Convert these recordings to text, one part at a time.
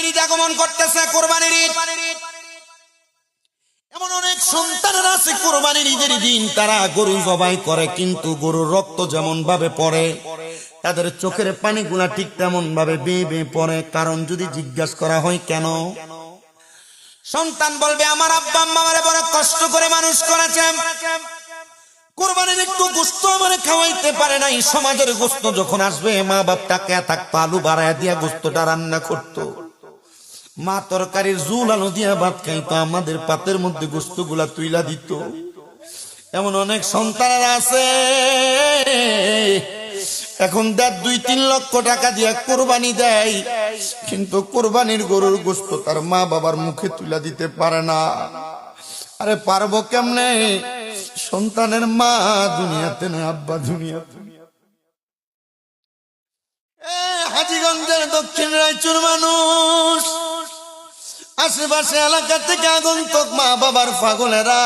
কোরবানির ঈদ আগমন করতেছে, কোরবানির ঈদ। এমন অনেক সন্তানেরা আছে কোরবানির ঈদের দিন তারা গরু জবাই করে, কিন্তু গরুর রক্ত যেমন ভাবে পড়ে তাদের চোখের পানিগুলা ঠিক তেমন ভাবে বেয়ে বেয়ে পড়ে। কারণ যদি জিজ্ঞাসা করা হয় কেন, সন্তান বলবে আমার আব্বা আম্মা আমারে বড় কষ্ট করে মানুষ করেছেন, কোরবানির একটু গোশত আমারে খাওয়াইতে পারে নাই। সমাজের গোশত যখন আসবে মা বাপ টাকা থাকতো আলু বাড়ায় দিয়া গোশতটা রান্না করতো, মা তরকারির ঝুল আলু দিয়া ভাত খাইতো, আমাদের পাতের মধ্যে গোশত গুলা তুইলা দিত। এমন অনেক সন্তানেরা আছে এখন 2-3 লক্ষ টাকা দিয়া কোরবানি দেয়, কিন্তু কোরবানির গরুর গোশত তার মা বাবার মুখে তুলে দিতে পারে না। আরে পারবো কেমনে? সন্তানের মা দুনিয়াতে না, আব্বা দুনিয়াতে। হাজীগঞ্জের দক্ষিণ রায়চুর মানুষ, আশেপাশে এলাকা থেকে আগন্তুক মা বাবার পাগলেরা,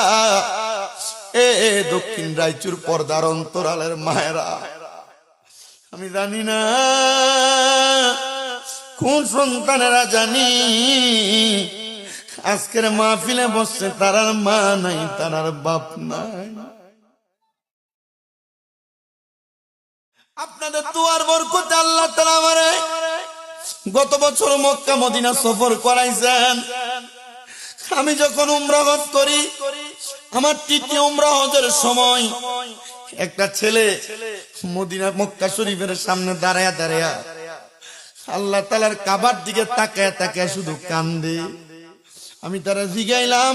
দক্ষিণ রায়চুর পর্দার অন্তরালের মায়েরা, আমি জানি না কোন সন্তানেরা জানি আজকের মাহফিলে বসছে তারার মা নাই, তারার বাপ নাই। আপনাদের দুয়ার বরকতে আল্লাহ তাআলা আমারে গত বছর মক্কা মদিনা সফর করাইছেন। আমি যখন উমরা হজ করি, আমার ৩য় উমরা হজের সময় একটা ছেলে মদিনা মক্কা শরীফের সামনে দাঁড়ায়া দাঁড়ায়া আল্লাহ তাআলার কাবার দিকে তাকায় তাকায় শুধু কান্দে। আমি তারা জিগাইলাম,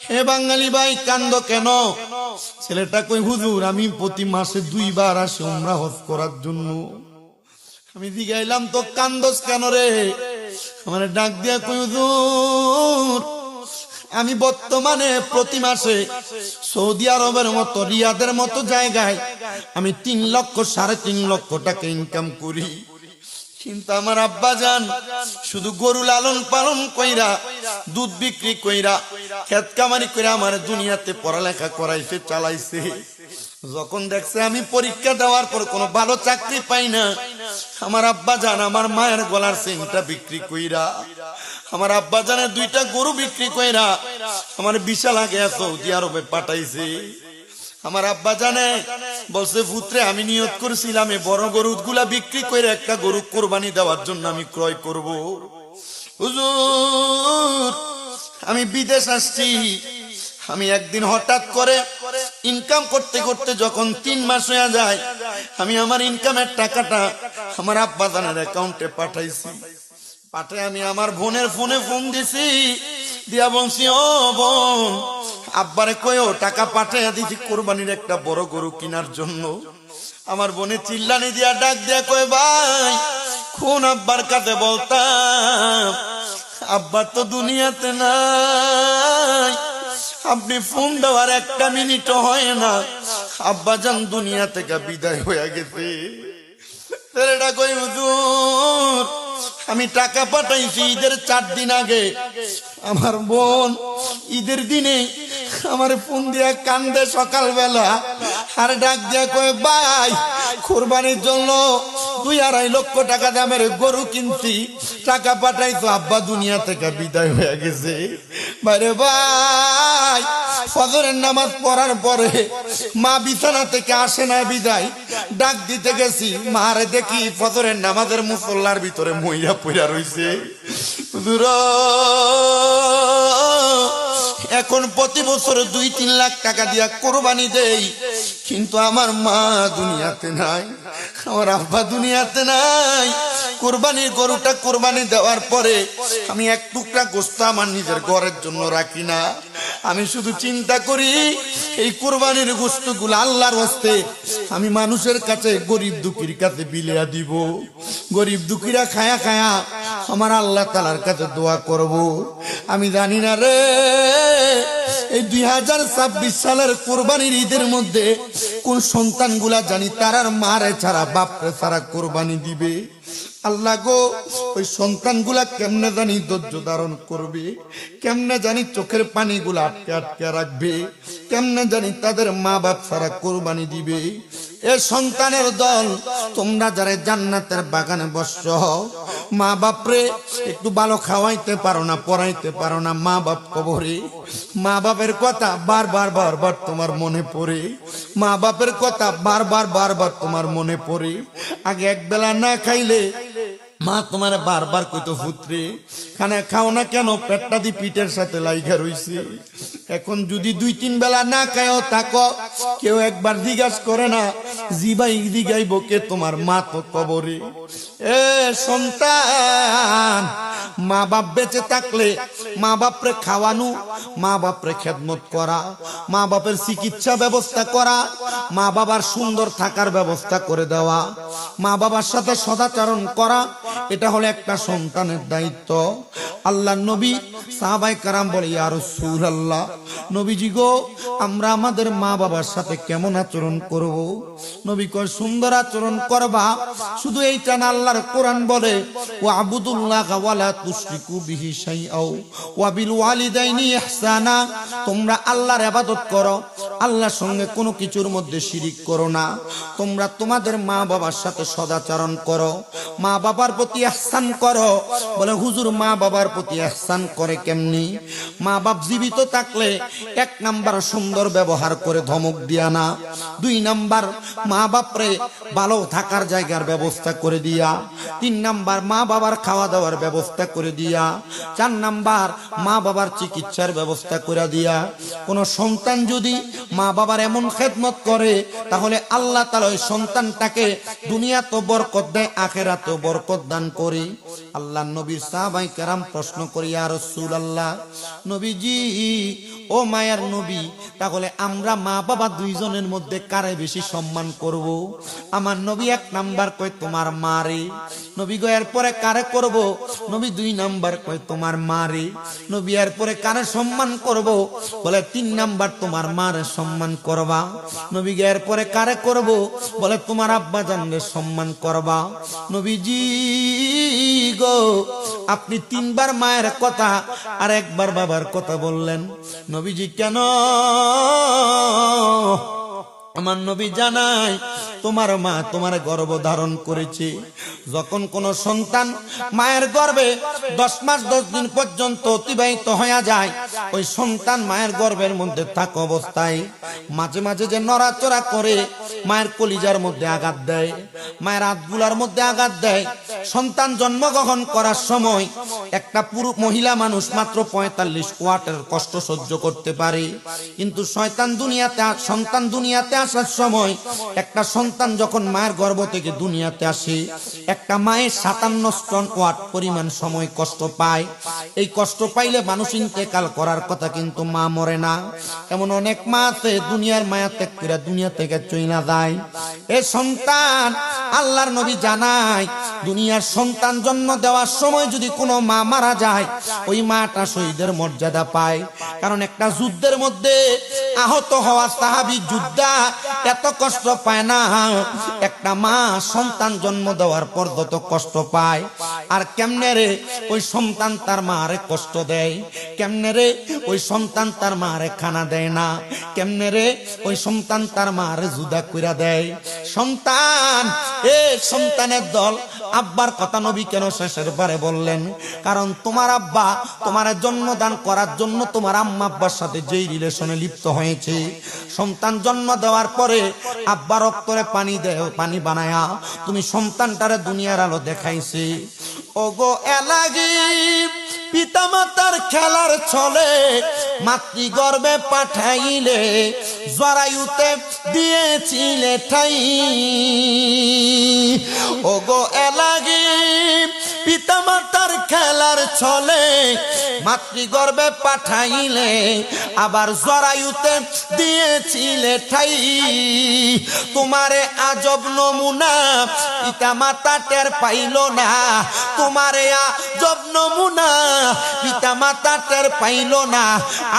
হে বাঙালি ভাই কান্দো কেন? ছেলেটা কই, হুজুর আমি প্রতি মাসে 2 বার আসি উমরা হজ করার জন্য। আমি জিগাইলাম, তো কান্দোস কেন রে? আমার ডাক দিয়া কই, হুজুর আমি বর্তমানে প্রতি মাসে সৌদি আরবের মতো রিয়াদের মতো জায়গায় আমি 3 লক্ষ 3.5 লক্ষ টাকা ইনকাম করি, কিন্তু আমার আব্বা জান শুধু গরু লালন পালন কইরা, দুধ বিক্রি কইরা, ক্ষেত কামারি কইরা আমার দুনিয়াতে পড়ালেখা করাইছে, চালাইছে। যখন দেখছে আমি পরীক্ষা দেওয়ার পর কোনো ভালো চাকরি পাই না, আমার আব্বা জান আমার মায়ের গলার চেইনটা বিক্রি কইরা, আমার আব্বা জানের 2টা গরু বিক্রি কইরা আমার বিশাল আগে সৌদি আরবে পাঠাইছে। আমার আব্বা জানে বলছে, পুত্রে আমি নিয়ত করেছিলাম এই বড় গরুগুলা বিক্রি করে একটা গরু কোরবানি দেওয়ার জন্য আমি ক্রয় করব। হুজুর আমি বিদেশ আসছি, আমি একদিন হঠাৎ করে ইনকাম করতে করতে যখন 3 মাস হয়ে যায়, আমি আমার ইনকামের টাকাটা আমার আব্বা জানের অ্যাকাউন্টে পাঠাইছি। পাঠায় আমি আমার বোনের ফোনে ফোন দিছি, দিয়া বলছি, ও বোন আব্বারে কয়ও টাকা পাঠাইয়া দিছি কোরবানির একটা বড় গরু কেনার জন্য। আমার বোনে চিল্লানি দিয়া ডাক দিয়া কয়, ভাই কোন আব্বার কাছে বলতাম, আব্বার তো দুনিয়াতে নাই, আপনি ফোন দেওয়ার 1 মিনিটও হয় না, আব্বা জান দুনিয়া থেকে বিদায় হয়ে গেছে। ছেলেটা কই, হুজুর আমি টাকা পাঠাইছি ঈদের 4 দিন আগে। আমার বোন ঈদের দিনে আমার ফোন দিয়া কান্দে সকালবেলা, আর ডাক দিয়া কয়, ভাই কোরবানির জন্য 2-2.5 লক্ষ টাকা দামের গরু কিনছি, টাকা পাঠাইছো, আব্বা দুনিয়া থেকে বিদায় হয়ে গেছে। বাইরে ভাই ফজরের নামাজ পড়ার পরে মা বিছানা থেকে আসে না বিদায়, ডাক দিতে গেছি, মারে দেখি ফজরের নামাজের মুসল্লার ভিতরে মইরা পইরা রইছে। এখন প্রতি বছর 2-3 লাখ টাকা দিয়া কোরবানি দেই, কিন্তু আমার মা দুনিয়াতে নাই, আমার আব্বা দুনিয়াতে নাই। কোরবানির গরুটা কোরবানি দেওয়ার পরে আমি 1 টুকরা গোশত আমার নিজের ঘরের জন্য রাখি না, আমি শুধু চিন্তা করি এই কোরবানির গোশতগুলো আল্লাহর হস্তে আমি মানুষের কাছে, গরিব দুঃখীর কাছে বিলিয়া দিব। গরিব দুঃখীরা খায়া খায়া আমার আল্লাহ তাআলার কাছে দোয়া করব। আমি জানি না রে এই 2026 সালের কোরবানির ঈদের মধ্যে কোন সন্তানগুলা জানি তারার মারে ছাড়া বাপরে ছাড়া কোরবানি দিবে। আল্লাহ গো ওই সন্তানগুলা কেমনে জানি ধৈর্য ধারণ করবে, কেমনে জানি চোখের পানিগুলা আটকে আটকে রাখবে, কেমনে জানি তাদের মা বাপ ছাড়া কোরবানি দিবে। এ সন্তানের দল তোমরা যারা জান্নাতের বাগানে বসছ, মা বাপরে একটু ভালো খাওয়াইতে পারো না, পড়াইতে পারো না, মা বাপ কবরে। মা বাপের কথা বারবার বারবার তোমার মনে পড়ে, মা বাপের কথা বারবার বারবার তোমার মনে পড়ে। আগে এক বেলা না খাইলে মা তোমার বারবার কইতো পুত্রে খানা খাও না কেন, পেটটা দি পিঠের সাথে লাইগা রইছে। এখন যদি 2-3 বেলা না খাও থাকো, কেউ একবার জিজ্ঞাসা করে না জিবাই জিগাইব কে, তোমার মা তো কবরে। এ সন্তান, মা বাপ বেঁচে থাকলে মা বাপরে খাওয়ানো, মা বাপরে খেদমত করা, মা বাপের চিকিৎসা ব্যবস্থা করা, মা বাবার সুন্দর থাকার ব্যবস্থা করে দেওয়া, মা বাবার সাথে সদাচরণ করা, এটা হলো একটা সন্তানের দায়িত্ব। আল্লাহ নবী সাহাবায়ে কেরাম বলে ইয়া রাসূলুল্লাহ, নবীজি গো আমরা আমাদের মা বাবার সাথে কেমন আচরণ করব? নবী কয় সুন্দর আচরণ করবা। শুধু এইটা না, আল্লাহর কোরআন বলে ওয়াবুদুল্লাহ ওয়ালা তুশরিকু বিহি শাইআও ওয়া বিল ওয়ালিদাইনি ইহসানা, তোমরা আল্লাহর ইবাদত করো, আল্লাহর সঙ্গে কোনো কিছুর মধ্যে শিরিক করো না। তোমরা তোমাদের মা বাবার সাথে সদাচরণ করো, মা বাবার প্রতি ইহসান করো। বলে হুজুর মা বাবার প্রতি ইহসান করে কেমনি? মা বাপ জীবিত থাকলে 1 নাম্বার সুন্দর ব্যবহার করে ধমক দিয়া না, 2 নাম্বার মা বাপরে ভালো থাকার জায়গার ব্যবস্থা করে দিয়া, 3 নাম্বার মা বাবার খাওয়া দাওয়ার ব্যবস্থা করে দিয়া, 4 নাম্বার মা বাবার চিকিৎসার ব্যবস্থা করে দিয়া। কোন সন্তান যদি মা বাবার এমন খেদমত করে, তাহলে আল্লাহ তাআলা ওই সন্তানটাকে দুনিয়াতে বরকত দেয়, আখিরাতেও বরকত দান করে। আল্লাহ নবীর সাহাবায়ে কেরাম প্রশ্ন করে ইয়া রাসূলুল্লাহ, নবীজি ও মায়ার নবী, তাহলে আমরা মা বাবা দুইজনের মধ্যে কারে বেশি সম্মান করব? আমার নবী 1 নাম্বার কয় তোমার মারে। নবী গো এরপরে কারে করব? নবী 2 নাম্বার কয় তোমার মারে। নবী এরপরে কারে সম্মান করব? বলে 3 নাম্বার তোমার মারে সম্মান করবা। নবী গো এরপরে কারে করব? বলে তোমার আব্বা জানলে সম্মান করবা। নবীজি গো আপনি 3 বার মায়ের কথা আর 1 বার বাবার কথা বললেন। নবীজি কেন? আমার নবী জানাই তোমার মা তোমার গর্ভ ধারণ করেছে। যখন কোন সন্তান মায়ের গর্ভে 10 মাস 10 দিন পর্যন্ত অতিবাহিত হয়ে যায়, ওই সন্তান মায়ের গর্ভের মধ্যে থাকা অবস্থায় মাঝে মাঝে যে নড়াচড়া করে, মায়ের কলিজার মধ্যে আঘাত দেয়, মায়ের হাতগুলার মধ্যে আঘাত দেয়। সন্তান জন্মগ্রহণ করার সময় একটা পুরুষ মহিলা মানুষ মাত্র 45 ওয়াটের কষ্ট সহ্য করতে পারে, কিন্তু সন্তান দুনিয়াতে আসার সময়, একটা সন্তান যখন মায়ের গর্ভ থেকে দুনিয়াতে আসে, একটা মায়ের 57 ওয়াট পরিমাণ সময় কষ্ট পায়। এই কষ্ট পাইলে মানুষ ইন্তেকাল করার কথা, কিন্তু মা মরে না। এমন অনেক মা আছে দুনিয়ার মায়া ত্যাগ করে দুনিয়া থেকে চইলা যায়। এ সন্তান, আল্লাহর নবী জানায় দুনিয়ার সন্তান জন্ম দেওয়ার সময় যদি কোনো মা মারা যায়, ওই মাটা শহীদের মর্যাদা পায়। কারণ একটা যুদ্ধের মধ্যে আহত হওয়া সাহাবী যোদ্ধা এত কষ্ট পায় না, একটা মা সন্তান জন্ম দেওয়ার পর যত কষ্ট পায়। আর কেমনে রে ওই সন্তান তার মারে কষ্ট দেয়? কেমনে রে ওই সন্তান তার মারে খানা দেয় না? কেমনে রে ওই সন্তান তার মারে জুদা কইরা দেয়? সন্তান, এ সন্তানের দল, আব্বার কথা নবী কেন শেষের বারে বললেন? কারণ তোমার আব্বা তোমার জন্মদান করার জন্য তোমার আম্মা আব্বার সাথে যেই রিলেশনে লিপ্ত হয়েছে, সন্তান জন্ম দেওয়ার পরে আব্বা রক্তরে পানি বানায়া তুমি সন্তানটারে দুনিয়ার আলো দেখাইছে। ওগো এলাগি পিতা মাতার খেলার ছলে মাতৃগর্ভে পাঠাইলে, জরায়ুতে দিয়েছিলে ঠাই। ওগো এলাগি পিতা মাতার খেলার ছলে মাতৃগর্ভে পাঠাইলে, আবার জরায়ুতে দিয়েছিলে ঠাই। তোমারে আজব নমুনা পিতা মাতা টের পাইল না, তোমারে আজব নমুনা পিতা মাতা টের পাইল না।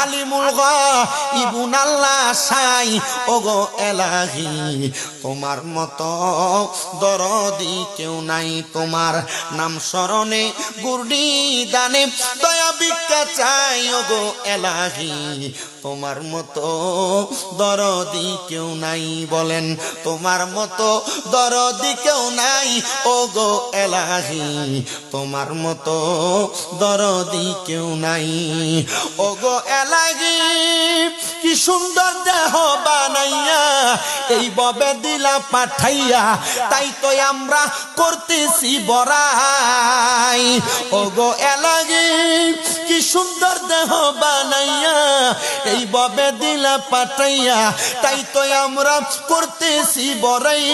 আলিমুল গায়বুন আল্লাহ সাই। ওগো এলাহি তোমার মতো দরদি কেউ নাই, তোমার নাম স্মরণে গুরনি দানে দয়া ভিক্ষা চাই ওগো এলাহি তোমার মতো দরদি কেউ নাই বলেন তোমার মতো দরদি কেউ নাই ওগো এলাহি তোমার মতো দরদি কেউ নাই ওগো এলাহি কি সুন্দর দেহ বানাইয়া এই ববে দিলা পাঠাইয়া তাই তো আমরা করতেছি বড়াই ওগো এলাহি কি সুন্দর দেহ বানাইয়া এই ববে দিলা পাঠাইয়া তাই তো আমরা করতেছি বড়াই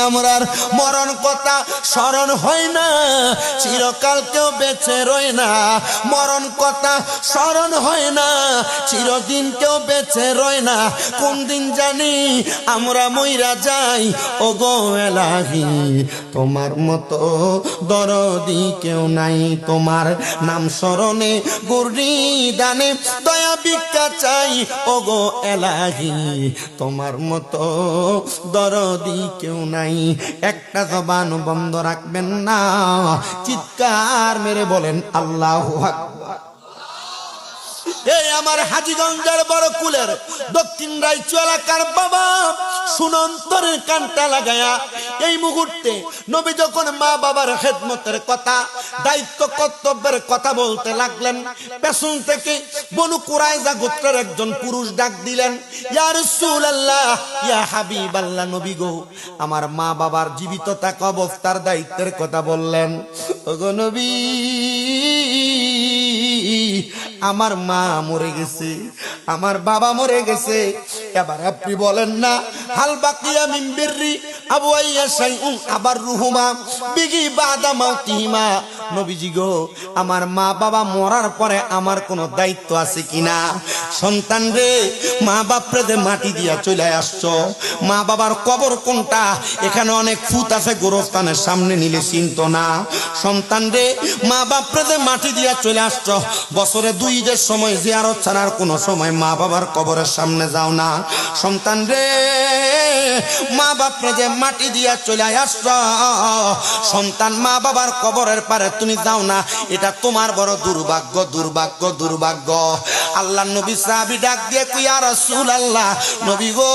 আমরার মরণ কথা স্মরণ হয় না চিরকাল কেউ বেঁচে রয় না মরণ কথা স্মরণ হয় না চিরদিন কেউ বেঁচে রয় না কোন দিন জানি আমরা মইরা যাই ওগো এলাহি তোমার মতো দরদি কেউ নাই তোমার নাম স্মরণে গুরনি দানে দয়া ভিক্ষা চাই ওগো এলাহি তোমার মতো দরদি কেউ নাই একটা জবান বন্ধ রাখবেন না চিৎকার মেরে বলেন আল্লাহু আকবার এই আমার হাজীগঞ্জের বড় কুলের দক্ষিণ রাইচু এলাকার বাবা সুনন্তরের কানটা লাগায়া এই মুহূর্তে নবী যখন মা বাবার খেদমতের কথা দায়িত্ব কর্তব্যের কথা বলতে লাগলেন পেছন থেকে বনু কুরাইজা গোত্রের একজন পুরুষ ডাক দিলেন ইয়া রাসূলুল্লাহ ইয়া হাবিবাল্লাহ নবী গো আমার মা বাবার জীবিত থাকা অবস্থার দায়িত্বের কথা বললেন ওগো নবী আমার মা মরে গেছে আমার বাবা মরে গেছে এবার আপনি বলেন না হাল বাকিয়া মিন বিররি আবু আইয়া শাইউন আবার রুহুমা বিগি বাদা মাউতিহিমা নবীজি গো আমার মা বাবা মরার পরে আমার কোনো দায়িত্ব আছে কিনা সন্তান রে মা বাপরে যে মাটি দিয়া চলে আসছো মা বাবার কবর কোনটা এখানে অনেক ফুত আছে গোরস্থানের সামনে নিলে চিনতো না সন্তান রে মা বাপরে যে মাটি দিয়া চলে আসছো বছরে 2 ঈদের সময় জিয়ারত ছাড়ার কোনো সময় মা বাবার কবরের সামনে যাও না সন্তান রে মা বাপরে যে মাটি দিয়া চলে আসছো সন্তান মা বাবার কবরের পারে তুমি যাও না এটা তোমার বড় দুর্ভাগ্য দুর্ভাগ্য দুর্ভাগ্য আল্লাহর নবী সাহাবী ডাক দিয়ে কই ইয়া রাসূলুল্লাহ নবী গো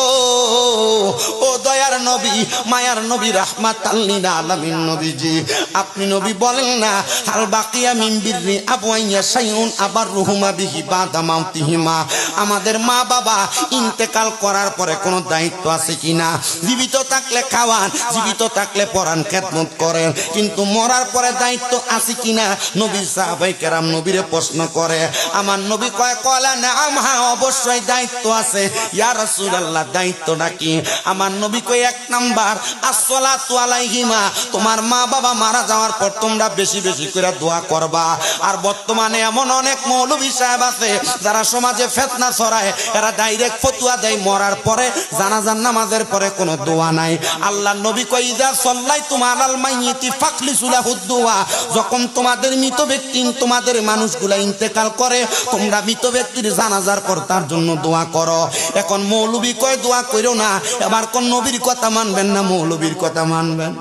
ও দয়ার নবী মায়ার নবী রাহমাতাল লিল আলামিন নবীজি আপনি নবী বলেন না হাল বাকিয়া মিন বিররি আবু আইয়া শাইউন আবার রুহুমা বিহি বাদা মাউতিহিমা আমাদের মা বাবা ইন্তেকাল করার পরে কোনো দায়িত্ব আছে কিনা জীবিত থাকলে খাওয়ান জীবিত থাকলে পরাণ খেদমত করেন কিন্তু মরার পরে দায়িত্ব আছে কিনা নবী সাহাবায়ে কেরাম নবীরে প্রশ্ন করে আমার নবী কয় কলা নাম হ্যাঁ অবশ্যই দায়িত্ব আছে ইয়া রাসূলুল্লাহ দায়িত্বটা কি আমার নবী কয় 1 নাম্বার আসসালাতু আলাইহিমা তোমার মা বাবা মারা যাওয়ার পর তোমরা বেশি বেশি করে দোয়া করবা আর বর্তমানে এমন অনেক মৌলভী সাহেব আছে যারা সমাজে ফিতনা ছড়ায় এরা ডাইরেক্ট ফতোয়া দেয় মরার পরে জানাজার নামাজের পরে কোনো দোয়া নাই আল্লাহর নবী কয় ইজা সাল্লাইতুম আলাল মাইয়িতি ফাখলিসু লাহুদ দুআ যখন তোমাদের মৃত ব্যক্তি তোমাদের মানুষগুলা ইন্তেকাল করে তোমরা মৃত ব্যক্তির জানাজার পর তার জন্য দোয়া করো এখন মৌলভী কয় দোয়া কইরো না এবার কোন নবীর কথা মানবেন না মৌলভীর কথা মানবেন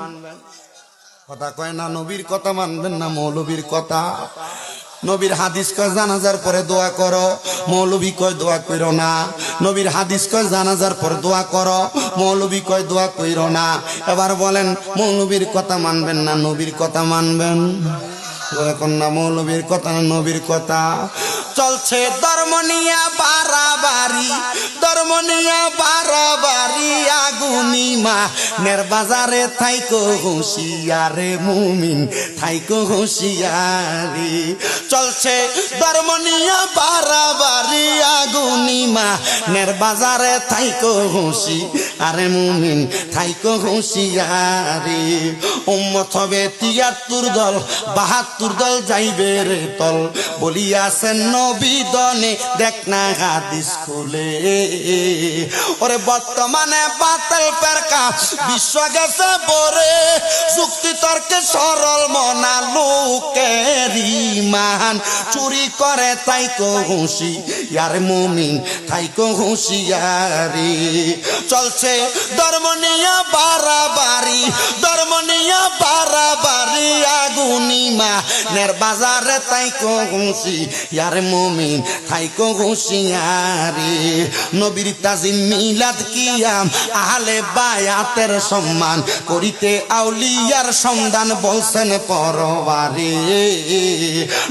কথা কয় না নবীর কথা মানবেন না মৌলভীর কথা নবীর হাদিস কয় জানাজার পরে দোয়া করো মৌলভী কয় দোয়া কইরো না নবীর হাদিস কয় জানাজার পর দোয়া করো মৌলভী কয় দোয়া কইরো না এবার বলেন মৌলভীর কথা মানবেন না নবীর কথা মানবেন এখন না মৌলভীর কথা না নবীর কথা চলছে ধর্ম নিয়া বাড়াবাড়ি ধর্ম নিয়া বাড়াবাড়ি আগুনি মা নের বাজারে থাইকো হুঁশিয়ারে মুমিন থাইকো হুঁশিয়ারি চলছে ধর্ম নিয়া বাড়াবাড়ি আগুনি মা নের বাজারে থাইকো হুঁশিয়ারে মুমিন থাইকো হুঁশিয়ারি উম্মত হবে 73 দল 72 দল যাইবে রে তল বলিয়াছেন নবী দনে দেখ না হাদিস খুলে ওরে বর্তমানে বাতিল ফেরকা বিশ্ব গেছে পরে যুক্তি তর্কে সরল মনা লোকের ঈমান চুরি করে তাই তো হুঁশি ইয়ারে মুমিন থাইকো হুঁশিয়ারি। চলছে ধর্ম নিয়া বাড়াবাড়ি, ধর্ম নিয়া বাড়াবাড়ি, আগুনি মা নের বাজারে তাইকো হুঁশিয়ারে মুমিন থাইকো হুঁশিয়ারি। নবীর তাজিম মিলাদ কিয়াম আহলে বায়াতের সম্মান করিতে আউলিয়ার সন্ধান বলছেন পরবারে।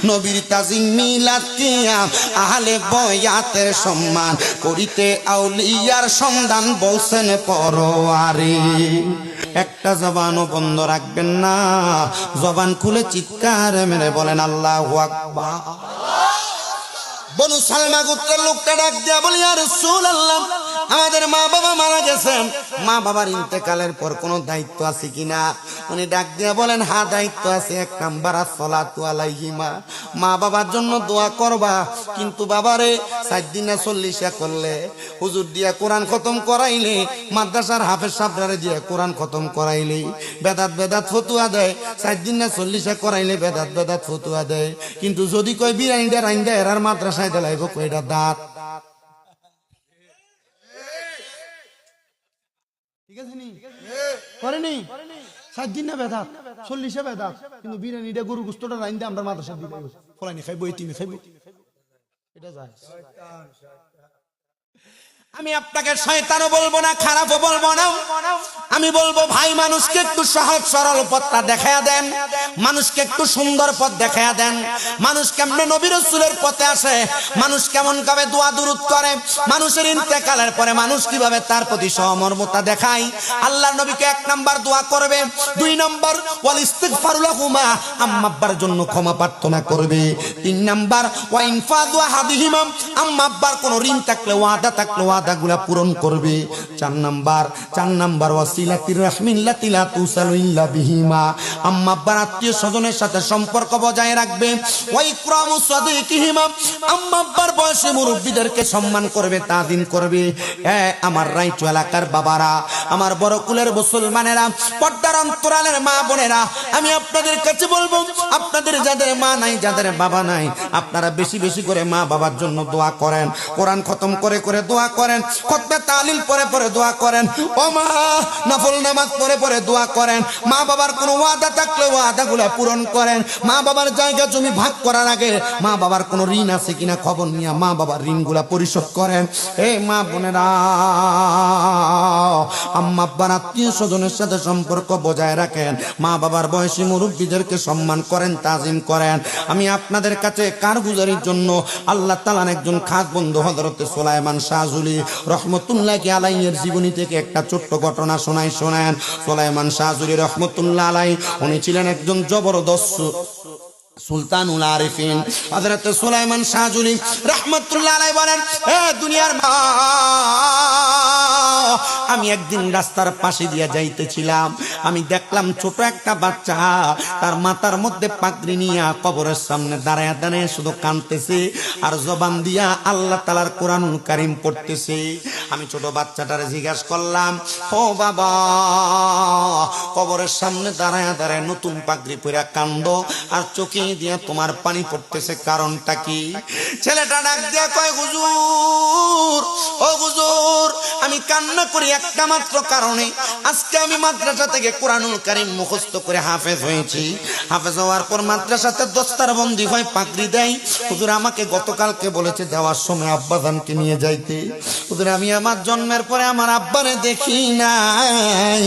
নবীর তাজিম মিলাদ কিয়াম আহলে বায়াতের সম্মান করিতে আউলিয়ার সন্ধান বলছেন পরবারে। একটা জবানও বন্ধ রাখবেন না, জবান খুলে চিৎকার মেরে বলেন আল্লাহু আকবার। বনু সালমা গোত্রের লোকটা ডাক দিয়া বলি, ইয়া রাসূলুল্লাহ, আমাদের মা বাবা মারা গেছেন, মা বাবার ইন্তেকালের পর কোনো দায়িত্ব আছে কিনা? উনি ডাক দিয়া বলেন, হ্যাঁ দায়িত্ব আছে। এক নাম্বার আসসালাতু আলাইহিমা, মা বাবার জন্য দোয়া করবা। কিন্তু বাবারে 4 দিনে 40 করলে, হুজুর দিয়া কোরআন খতম করাইলে, মাদ্রাসার হাফেজ সাহেবরা দিয়া কোরআন খতম করাইলে, বেদাত ফতুয়া দেয়। 4 দিনে 40 করাইলে বেদাত ফতুয়া দেয়। কিন্তু যদি কই বিরাইন্দা রাইন্দা এরার মাদ্রাসায় দিলাইব কয়টা দাঁত, ঠিক আছে নি করেনি? 7 দিন না বেদাত, 40 বেদাত, কিন্তু বিরিয়ানিটা গরু গোস্তটা রাইন্দা আমরা মাদ্রাসা দিই ফলানি খাইবো, এতিমি খাইবো, এটা যায়। আমি আপনাকে শয়তানও বলবো না, খারাপও বলবো না। আমি বলবো ভাই, মানুষকে একটু সহজ সরল পথটা দেখায়া দেন, মানুষকে একটু সুন্দর পথ দেখায়া দেন। মানুষ কেমনে নবী রাসূলের পথে আসে, মানুষ কেমন ভাবে দোয়া দুরূদ করে, মানুষের ইন্তেকালের পরে মানুষ কিভাবে তার প্রতি সহমর্মিতা দেখায়। আল্লাহর নবীকে 1 নাম্বার দোয়া করবে, 2 নাম্বার ওয়াল ইস্তিগফারু লাহুমা, আম্মা আব্বার জন্য ক্ষমা প্রার্থনা করবে, 3 নাম্বার ওয়া ইনফাযু আহাদিহিমা, আম্মা আব্বার কোন ঋণ থাকলে ওয়াদা থাকলে ওয়াদাগুলা পূরণ করবে। 4 নাম্বার ওয়াসিলাতির রাহমিল্লাতি লা তুসালু ইল্লা বিহিমা, আম্মা আব্বার আত্মীয় স্বজনের সাথে সম্পর্ক বজায় রাখবে। ওয়া ইকরামু সাদিকিহিমা, আম্মা আব্বার বয়সী মুরব্বিদেরকে সম্মান করবে, তাজিম করবে। আমার রাইচু এলাকার বাবারা, আমার বড় কুলের মুসলমানেরা, পর্দার অন্তরালের মা বোনেরা, আমি আপনাদের কাছে বলবো, আপনাদের যাদের মা নাই, যাদের বাবা নাই, আপনারা বেশি বেশি করে মা বাবার জন্য দোয়া করেন, কোরআন খতম করে করে দোয়া করেন, খুতবা তাহলিল পরে পরে দোয়া করেন, ও মা নফল নামাজ পরে পরে দোয়া করেন। মা বাবার কোনো ওয়াদা থাকলে ওয়াদাগুলা পূরণ করেন। মা বাবার জায়গা জমি ভাগ করার আগে মা বাবার কোনো ঋণ আছে কিনা খবর নিয়ে মা বাবার ঋণগুলা পরিশোধ করেন। এই মা বোনেরা, আম্মা আব্বার আত্মীয় স্বজনের সাথে সম্পর্ক বজায় রাখেন, মা বাবার বয়সী মুরব্বীদেরকে সম্মান করেন, তাজিম করেন। আমি আপনাদের কাছে কারগুজারির জন্য আল্লাহ তাআলার একজন খাস বন্ধু হযরত সুলাইমান শাহজুলি রহমতুল্লাহি আলাইহির জীবনী থেকে একটা ছোট্ট ঘটনা শোনেন। সুলাইমান শাহজুলি রহমতুল্লাহ আলাইহি উনি ছিলেন একজন জবরদস্ত সুলতানুল আরিফিন। হযরত সুলাইমান শাহজুলি রাহমাতুল্লাহ আলাইহি বলেন, এ দুনিয়ার মা, আমি একদিন রাস্তার পাশে দিয়ে যাইতেছিলাম, আমি দেখলাম ছোট একটা বাচ্চা তার মাথার মধ্যে পাগড়ি নিয়ে কবরের সামনে দাঁড়ায় দাঁড়ায় শুধু কাঁদতেছে আর জবান দিয়া আল্লাহ তাআলার কোরআনুল কারীম পড়তেছে। আমি ছোট বাচ্চাটারে জিজ্ঞাসা করলাম, ও বাবা, কবরের সামনে দাঁড়ায় দাঁড়ায় নতুন পাগড়ি পরে কান্দো আর চোখে দিয়ে তোমার পানি পড়তেছে, কারণটা কি? ছেলেটা ডাক দিয়া কয়, হুজুর, ও হুজুর, আমি কান্না করি একটা মাত্র কারণে, আজকে আমি মাদ্রাসা থেকে কোরআনুল কারীম মুখস্থ করে হাফেজ হয়েছি। হাফেজ হওয়ার পর মাদ্রাসাতে দস্তারবন্দি হয়, পাগড়ি দেয়। হুজুর আমাকে গতকালকে বলেছে যাওয়ার সময় আব্বাজানকে নিয়ে যাইতে। হুজুর আমি আমার জন্মের পরে আমার আব্বারে দেখি নাই,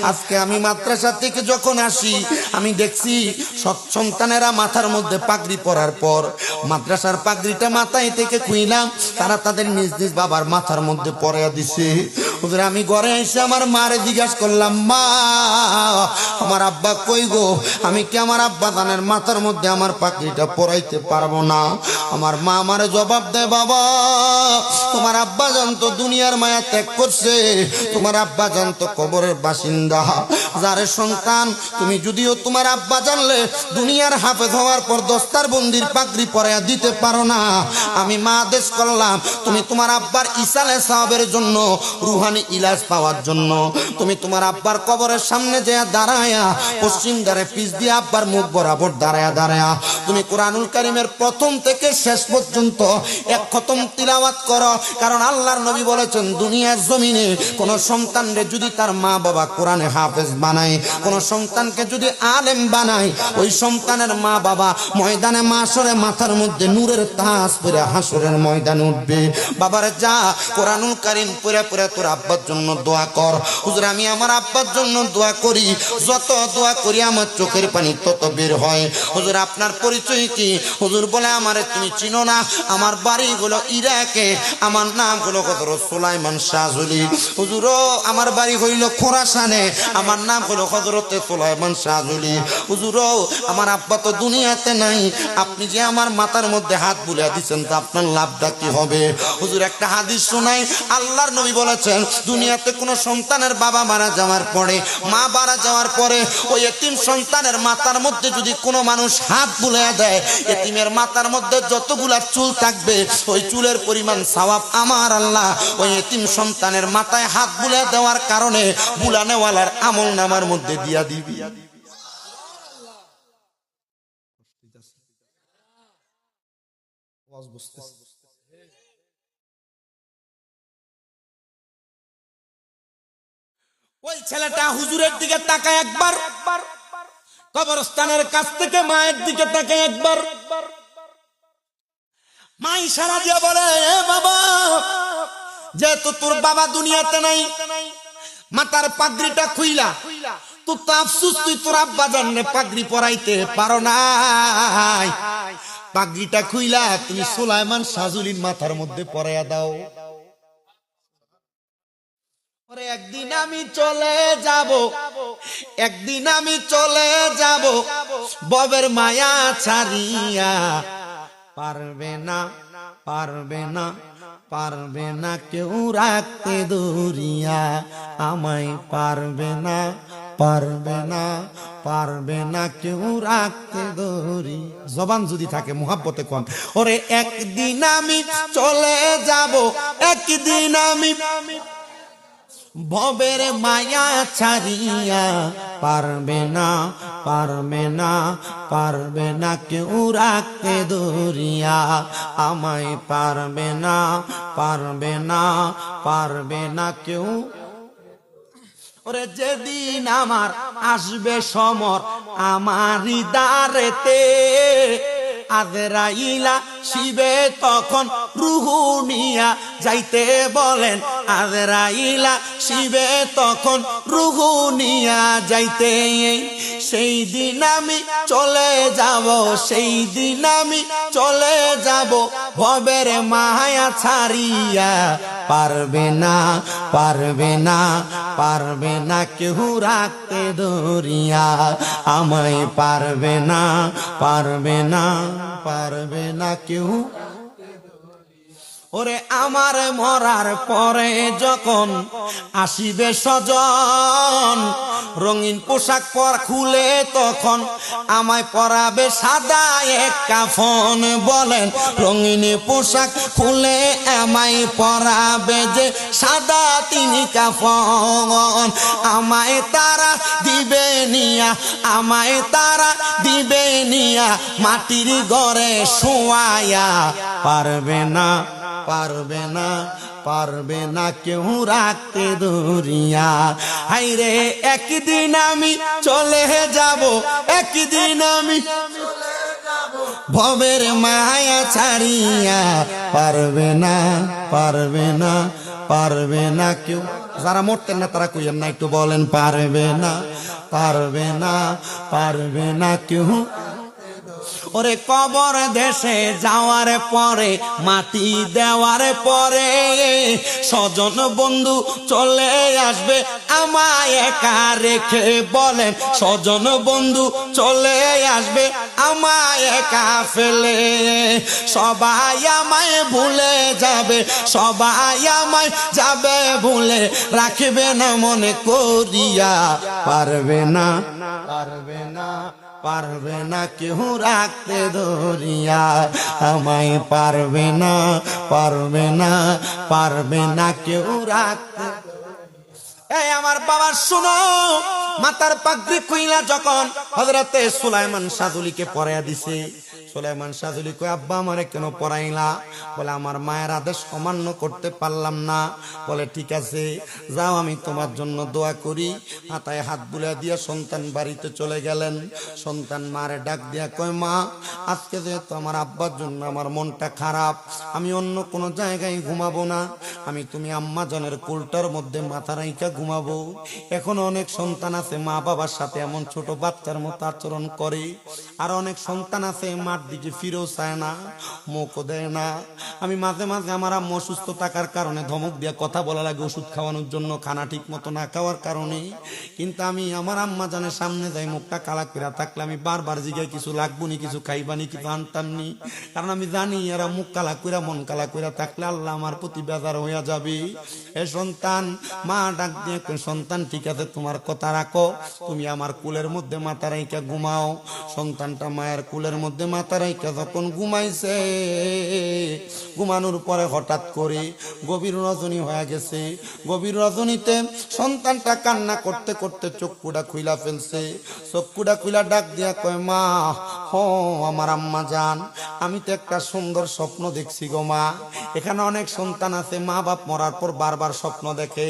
আজকে আমি মাদ্রাসা থেকে যখন আসি আমি দেখছি সৎ সন্তানেরা মাথার মধ্যে পাগড়ি পরার পর মাদ্রাসার পাগড়িটা মাথায় থেকে খুইলাম, তারা তাদের নিজ নিজ বাবার মাথার মধ্যে পরাইয়া দিছে। হুজুর আমি ঘরে এসে আমার মারে জিজ্ঞাসা করলাম, মা আমার আব্বা কই গো? আমি কি আমার আব্বা জানের মাথার মধ্যে আমার পাগড়িটা পরাইতে পারবো না? আমার মা আমারে জবাব দেয়, বাবা তোমার আব্বা জান তো দুনিয়ার মায়া ত্যাগ করছে, তোমার আব্বা জান তো কবরের বাসিন্দা। যারে সন্তান তুমি যদিও তোমার আব্বা জানলে দুনিয়ার হাফেজ হওয়ার পর দস্তার বন্দির পাগড়ি পরাইয়া দিতে পারো না, আমি মা আদেশ করলাম তুমি তোমার আব্বার ইসালে সাহাবের জন্য রুহানি কুরবানি ইলাজ পাওয়ার জন্য তুমি তোমার আব্বার কবরের সামনে যে দাঁড়ায়া পশ্চিম দ্বারে পিছ দিয়ে আব্বার মুখ বরাবর দাঁড়ায়া তুমি কোরআনুল কারীমের প্রথম থেকে শেষ পর্যন্ত এক খতম তিলাওয়াত করো। কারণ আল্লাহর নবী বলেছেন, দুনিয়ার জমিনে কোন সন্তানরে যদি তার মা বাবা কোরআনে হাফেজ বানায়, কোন সন্তানকে যদি আলেম বানায়, ওই সন্তানের মা বাবা ময়দানে মাশরে মাথার মধ্যে নূরের তাজ পরে হাসরের ময়দানে উঠবে। বাবারে যা কোরআনুল কারীম পড়ে পড়ে তোর আব্বার জন্য দোয়া কর। হুজুর আমি আমার আব্বার জন্য দোয়া করি, যত দোয়া করি আমার চোখের পানি তত বের হয়। হুজুর আপনার পরিচয় কি? হুজুর বলে, আমারে তুমি চিনো না, আমার বাড়ি হলো ইরাকে, আমার নাম হলো হযরত সুলাইমান শাহজুলি। হুজুর আমার বাড়ি হইল খোরাসানে, আমার নাম হলো হযরত সুলাইমান শাহজুলি। হুজুর আমার আব্বা তো দুনিয়াতে নাই, আপনি যে আমার মাথার মধ্যে হাত বুলিয়ে দিচ্ছেন তা আপনার লাভটা কি হবে? হুজুর একটা হাদিস শোনাই, আল্লাহর নবী বলেছেন, দুনিয়াতে কোনো সন্তানের বাবা মারা যাওয়ার পরে, মা মারা যাওয়ার পরে ওই এতিম সন্তানের মাথার মধ্যে যদি কোনো মানুষ হাত বুলিয়ে দেয়, এতিমের মাথার মধ্যে যতগুলা চুল থাকবে ওই চুলের পরিমাণ সওয়াব আমার আল্লাহ ওই এতিম সন্তানের মাথায় হাত বুলিয়ে দেওয়ার কারণে বুলানেওয়ালার আমল নামার মধ্যে দিয়া দিবি। ওই ছেলেটা হুজুরের দিকে তাকায় একবার, কবরস্থানের কাছ থেকে মায়ের দিকে তাকায় একবার, মা ইশারা দিয়ে বলে, এ বাবা, যেহেতু তোর বাবা দুনিয়াতে নাই, মাথার পাগড়িটা খুইলা, তো আফসোস তুই তোর আব্বা জানলে পাগড়ি পরাইতে পারো নাই, পাগড়িটা খুইলা তুমি সুলাইমান শাহজুলির মাথার মধ্যে পরাইয়া দাও। একদিন আমি চলে যাব, একদিন আমি চলে যাব, ববের মায়া ছাড়িয়া, পারবে না, পারবে না, পারবে না কেউ রাখতে দরিয়া আমায়, পারবে না, পারবে না, পারবে না কেউ রাখতে দরি। জবান যদি থাকে মুহাব্বতে কোন, ওরে একদিন আমি চলে যাব, একদিন আমি ভবের মায়া ছাড়িয়া, পারবে না, পারবে না, পারবে না কেউ রাখতে দরিয়া আমায়, পারবে না, পারবে না, পারবে না কেউ। ওরে যেদিন আমার আসবে সমর আমারই দ্বারেতে, আজরাইলা শিবে তখন রুহু নিয়া যাইতে বলেন, আজরাইলা শিবে তখন রুহু নিয়া যাইতে। সেই দিন আমি চলে যাব, সেই দিন আমি চলে যাব, ভবের মায়া ছাড়িয়া, পারবে না, পারবে না, পারবে না কেউ রাখতে দরিয়া আমায়, পারবে না, পারবে না, পারবে না কেউ। ওরে আমার মরার পরে যখন আসিবে স্বজন, রঙিন পোশাক পর খুলে তখন আমায় পরাবে সাদা এক কাফন। বলেন রঙিন পোশাক খুলে আমায় পরাবে যে সাদা তিনি কাফন, আমায় তারা দিবে নিয়া, আমায় তারা দিবে নিয়া মাটির ঘরে শোয়ায়া, পারবে না, পারবে না, পারবে না কেউ রাখতে দরিয়া। হাইরে একদিন আমি চলে যাব, একদিন আমি ভবের মায়া ছাড়িয়া, পারবে না, পারবে না, পারবে না কেউ। যারা মরতেন না তারা কইয়েন না, একটু বলেন পারবে না, পারবে না, পারবে না কেউ। ওরে কবর দেশে যাওয়ার পরে, মাটি দেওয়ার পরে, স্বজন বন্ধু চলে আসবে আমায় একা রেখে। বলেন স্বজন বন্ধু চলে আসবে আমায় একা ফেলে, সবাই আমায় ভুলে যাবে, সবাই আমায় যাবে ভুলে, রাখবে না মনে করিয়া, পারবে না, পারবে না, পারবে না কেউ রাখতে দরিয়া আমায়, পারবে না, পারবে না, পারবে না কেউ রাখতে। এই আমার বাবা শুনো, মাতার পাগড়ি খুইলা যখন হযরতে সুলাইমান সাজুলিকে পরাইয়া দিছে, সুলাইমান সাজুলি কই আব্বা আমারে কেন পরাইলা? বলে আমার মায়ের আদেশ অমান্য করতে পারলাম না। বলে ঠিক আছে যাও, আমি তোমার জন্য দোয়া করি। হাতায় হাত বুলিয়ে দিয়া সন্তান বাড়িতে চলে গেলেন। সন্তান মারে ডাক দিয়া কয় মা, আজকে যেহেতু আমার আব্বার জন্য আমার মনটা খারাপ, আমি অন্য কোনো জায়গায় ঘুমাবো না, আমি তুমি আম্মা জানের কোলটার মধ্যে মাথা রাইখা ঘুমাবো। এখন অনেক সন্তান আছে মা বাবার সাথে এমন ছোট বাচ্চার মতো আচরণ করে, আর অনেক সন্তান আছে মার দিকে ফিরেও চায় না, মুখও দেয় না। আমি মাঝে মাঝে আমার আম্মা অসুস্থ থাকার কারণে ধমক দিয়ে কথা বলা লাগে ওষুধ খাওয়ানোর জন্য, খানা ঠিক মতো না খাওয়ার কারণে। কিন্তু আমি আমার আম্মা জানের সামনে যাই, মুখটা কালা করে থাকলে আমি বারবার জিগাই কিছু লাগবো নি, কিছু খাইবানি, কিছু আনতাম নি, কারণ আমি জানি এরা মুখ কালা কইরা মন কালা কইরা থাকলে আল্লাহ আমার প্রতি বেজার হইয়া যাবে। এ সন্তান, মা ডাক দিয়ে সন্তান ঠিক আছে তোমার কথা রাখো, তুমি আমার কুলের মধ্যে মাথা রাইখা ঘুমাও। সন্তানটা মায়ের কুলের মধ্যে মাথা রাইখা যখন ঘুমাইছে, ঘুমানোর পরে হঠাৎ করে গভীর রজনী হয়ে গেছে। গভীর রজনীতে সন্তানটা কান্না করতে করতে চক্ষুটা খুইলা ফেলছে। চক্ষুটা খুইলা ডাক দিয়া কয় মা, হো আমার আম্মা জান, আমি তো একটা সুন্দর স্বপ্ন দেখছি গো মা। এখানে অনেক সন্তান আছে মা বাপ মরার পর বারবার স্বপ্ন দেখে,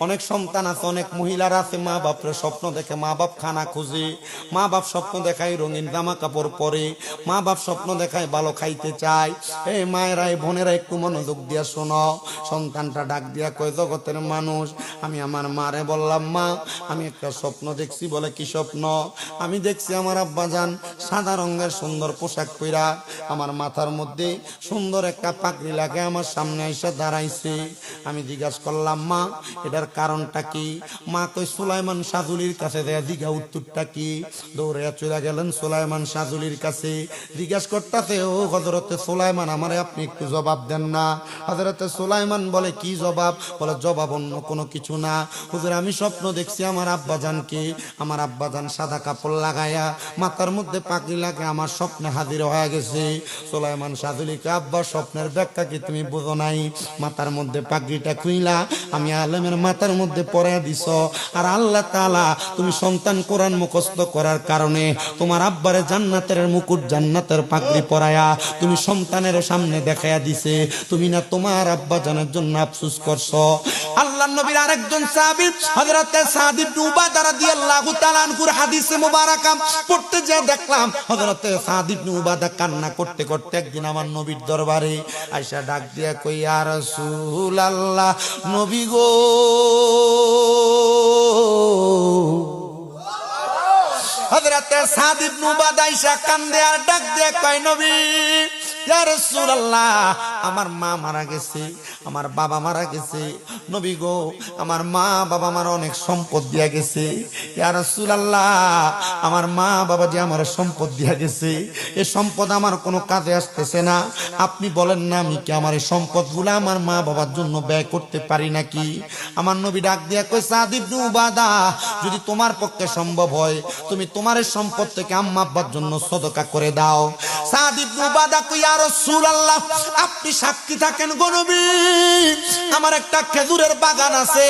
অনেক সন্তান আছে, অনেক মহিলারা আছে মা বাপের স্বপ্ন দেখে, মা বাপ খানা খুঁজে, মা বাপ স্বপ্ন দেখায় রঙিন জামা কাপড় পরে, মা বাপ স্বপ্ন দেখায় ভালো খাইতে চায়। এই মায়েরা এই বোনেরা একটু মনোযোগ দিয়া শোনো। সন্তানটা ডাক দিয়া কয় জগতের মানুষ, আমি আমার মারে বললাম মা আমি একটা স্বপ্ন দেখছি। বলে কি স্বপ্ন? আমি দেখছি আমার আব্বা জান সাদা রঙের সুন্দর পোশাক পরা, আমার মাথার মধ্যে সুন্দর একটা পাগড়ি লাগে আমার সামনে এসে দাঁড়াইছে। আমি জিজ্ঞাসা করলাম মা এটার কারণটা কি? মা কই সুলাইমান সাজুলির কাছে দেয়া জিজ্ঞা উত্তরটা কি? দৌড়ে চলে গেলেন সুলাইমান সাজুলির কাছে, জিজ্ঞাসা করতেছে ও হযরতে সুলাইমান আমারে আপনি একটু জবাব দেন না। হযরতে সুলাইমান বলে কি জবাব? বলে জবাব অন্য কোনো কিছু না হুজুর, আমি স্বপ্ন দেখছি আমার আব্বাজানকে, আমার আব্বাজান সাদা কাপড় লাগাইয়া মাথার মধ্যে পাগড়ি লাগে আমার স্বপ্নে হাজির হয়ে গেছে। সুলাইমান সাজুলিকে আব্বা স্বপ্নের ব্যাখ্যা কি তুমি বুঝো নাই? মাথার মধ্যে পাগড়িটা খুইলা আমি আলেমের মাথার মধ্যে পরাইয়া দিছ, আর আল্লাহ তাআলা তুমি সন্তান কোরআন মুখস্থ করার কারণে তোমার আব্বারে জান্নাতের মুকুট জান্নাতের পাগড়ি পরায়া তুমি সন্তানের সামনে দেখাইয়া দিছে, তুমি না তোমার আব্বা জানের জন্য আফসোস করছো। আল্লাহর নবীর আরেকজন সাহাবী হযরতে সাদ ইবনে উবাদা রাদিয়াল্লাহু তাআলা আনহুর হাদিসে মুবারাকা পড়তে যে দেখলাম হযরতে সাদ ইবনে উবাদা কান্না করতে করতে একদিন আমার নবীর দরবারে আয়েশা ডাক দিয়া কই ইয়া রাসূলুল্লাহ, নবী গো হযরতে সাদ ইবনে উবাদা আয়েশা কান্দে আর ডাক দিয়া কয় নবী ইয়া রাসূলুল্লাহ, আমার মা মারা গেছে, আমার বাবা মারা গেছে, নবী গো আমার মা বাবা আমার অনেক সম্পদ দিয়া গেছে। ইয়া রাসূলুল্লাহ, আমার মা বাবা যে আমার সম্পদ দিয়া গেছে, এই সম্পদ আমার কোনো কাজে আসতেছে না, আপনি বলেন না আমি কি আমার এই সম্পদগুলো আমার মা বাবার জন্য ব্যয় করতে পারি নাকি? আমার নবী ডাক দিয়া কয় সাদ ইবনে উবাদা, যদি তোমার পক্ষে সম্ভব হয় তুমি তোমার এই সম্পদ থেকে আম্মা আব্বার জন্য সদকা করে দাও। সাদ ইবনে উবাদা কই ইয়া রাসূলুল্লাহ, আপনি সাক্ষী থাকেন গো নবী, আমার একটা খেজুরের বাগান আছে,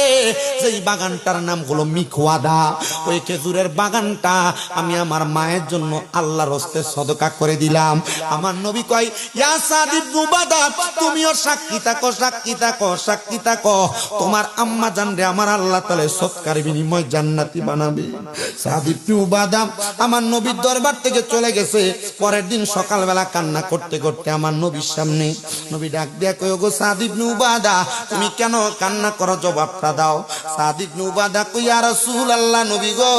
যেই বাগানটার নাম হলো মিখওয়াদা, ওই খেজুরের বাগানটা আমি আমার মায়ের জন্য আল্লাহর হস্তে সদকা করে দিলাম। আমার নবী কয় ইয়া সাদ ইবনে উবাদা, তুমিও সাক্ষী থাকো, সাক্ষী থাকো, সাক্ষী থাকো, তোমার আম্মা জানরে আমার আল্লাহ তাআলা সৎকার বিনিময় জান্নাতি বানাবে। সাদ ইবনে উবাদা আমার নবীর দরবার থেকে চলে গেছে। পরের দিন সকালবেলা কান্না করতে করতে আমার নবীর সামনে নবী ডাক দিয়া কয় গো সাদ ইবনে উবাদা, তুমি কেন কান্না করো, জবাবটা দাও। সাদ ইবনে উবাদা কই ইয়া রাসূলুল্লাহ, নবী গো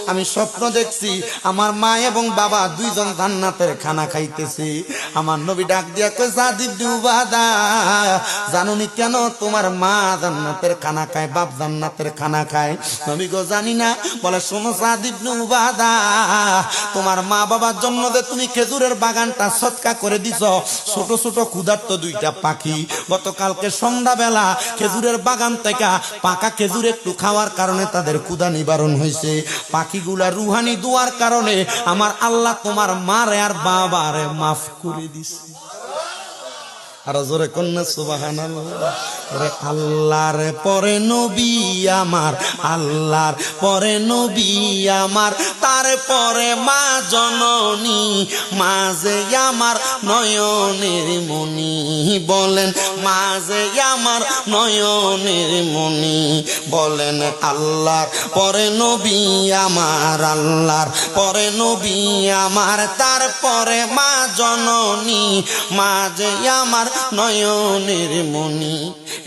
আমি স্বপ্ন দেখছি আমার মা এবং বাবা দুইজন জান্নাতের খানা খাইতেছে। আমার নবী ডাক দিয়া কয় সাদ ইবনে উবাদা, জানোনি কেন তোমার মা জান্নাতের খানা খায়, বাপ জান্নাতের খানা খায়? নবী গো জানি না। বলে শোনো সাদ ইবনে উবাদা, তোমার মা বাবার জন্য যে তুমি খেজুরের বাগানটা সদকা করে দিছ, ছোট ছোট ক্ষুধার্ত দুইটা পাখি গতকালকে সন্ধ্যাবেলা খেজুরের বাগান থেকে পাকা খেজুর একটু খাওয়ার কারণে তাদের ক্ষুধা নিবারণ হয়েছে। পাখিগুলা রুহানি দুয়ার কারণে আমার আল্লাহ তোমার মারে আর বাবারে মাফ করে দিছে। আর জোরে কন্যা সুবহানাল্লাহ। ওরে আল্লাহর পরে নবী আমার, আল্লাহর পরে নবী আমার, তারপরে মা জননী, মাঝে আমার নয়নের মনি। বলেন মাঝে আমার নয়নের মনি। বলেন আল্লাহর পরে নবী আমার, আল্লাহর পরে নবী আমার, তারপরে মা জননী, মাঝে আমার নয়নের মনি।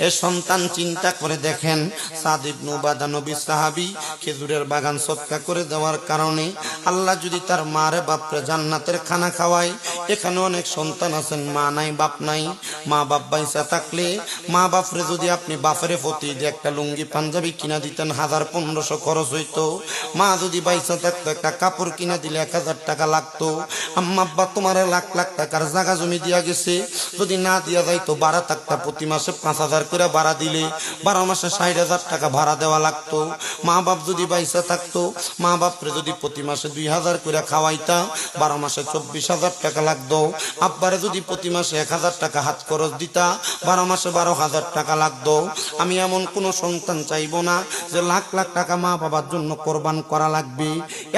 এ সন্তান চিন্তা করে দেখেন, সাদ ইবনে উবাদা নবী সাহাবী, খেজুরের বাগান সদকা করে দেওয়ার কারণে আল্লাহ যদি তার মারে বাপরে জান্নাতের খানা খাওয়ায়। এখানে অনেক সন্তান আছেন, মা নাই বাপ নাই। মা বাপ বাইসা থাকলে মা বাপরে যদি আপনি বাপের প্রতি যে একটা লুঙ্গি পাঞ্জাবি কিনা দিতেন 1000-1500 খরচ হইতো। মা যদি বাইসা থাকতো একটা কাপড় কিনা দিলে 1000 টাকা লাগতো। আম্মা আব্বা তোমার লাখ লাখ টাকার জায়গা জমি দিয়া গেছে, যদি না দিয়া যাইতো ভাড়া থাকতা, প্রতি মাসে 5000 করে ভাড়া দিলে 12 মাসে 60,000 টাকা ভাড়া দেওয়া লাগতো। মা বাপ যদি বাইসা থাকতো, মা বাপরে যদি প্রতি মাসে 2000 করে খাওয়াইতা, 12 মাসে 24,000 টাকা লাগতো। আব্বারে যদি প্রতি মাসে 1000 টাকা হাত খরচ দিতা, 12 মাসে 12,000 টাকা লাগতো। আমি এমন কোন সন্তান চাইবো না যে লাখ লাখ টাকা মা বাবার জন্য কোরবান করা লাগবে।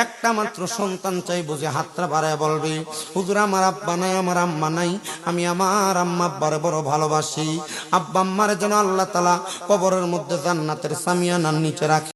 একটা মাত্র সন্তান চাইবো যে হাতটা বাড়ায় বলবে, হুজুর আমার আব্বা নাই, আমার আম্মা নাই, আমি আমার আম্মা আব্বারে বড় ভালোবাসি। আব্বা আম্মারে যেন আল্লাহ তাআলা কবরের মধ্যে জান্নাতের সামিয়ানার নিচে রাখে।